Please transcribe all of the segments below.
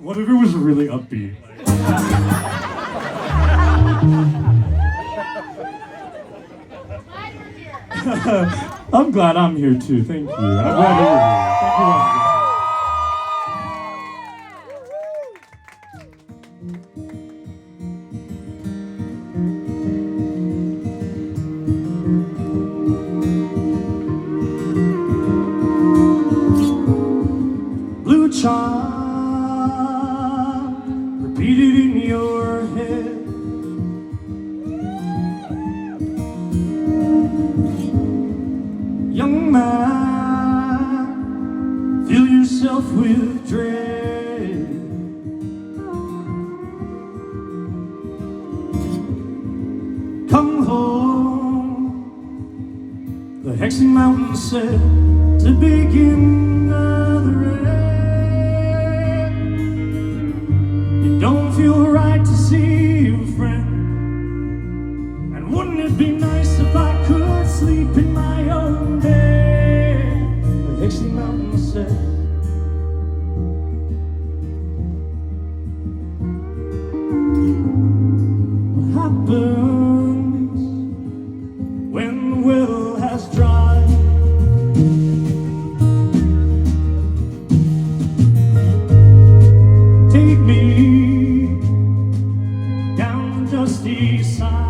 What if it was really upbeat? I'm glad I'm here too. Thank you. I'm glad you're here. Thank you once again. Blue child, repeat it in your head. Young man, fill yourself with dread. Come home, the Hexie mountain said, to begin the end. It don't feel right to see you, friend. And wouldn't it be nice if I could sleep in my own bed? The Hexie mountain said. What happens when the well has dried? Take me down the dusty side.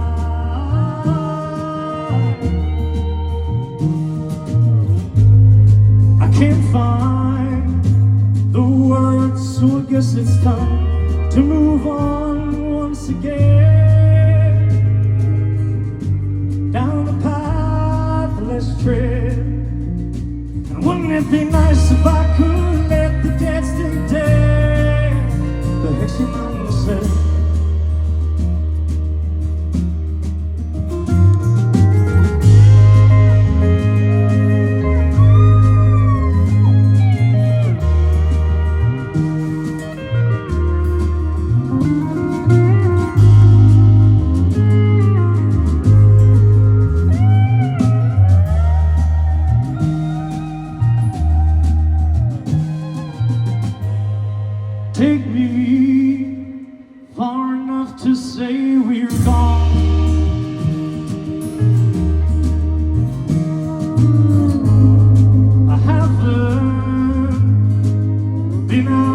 I can't find the words, so I guess it's time to move on once again. Down the path, let's tread. And wouldn't it be nice if I could let the dead stay dead? The Hexie mountain said. Take me far enough to say we're gone. I haven't been out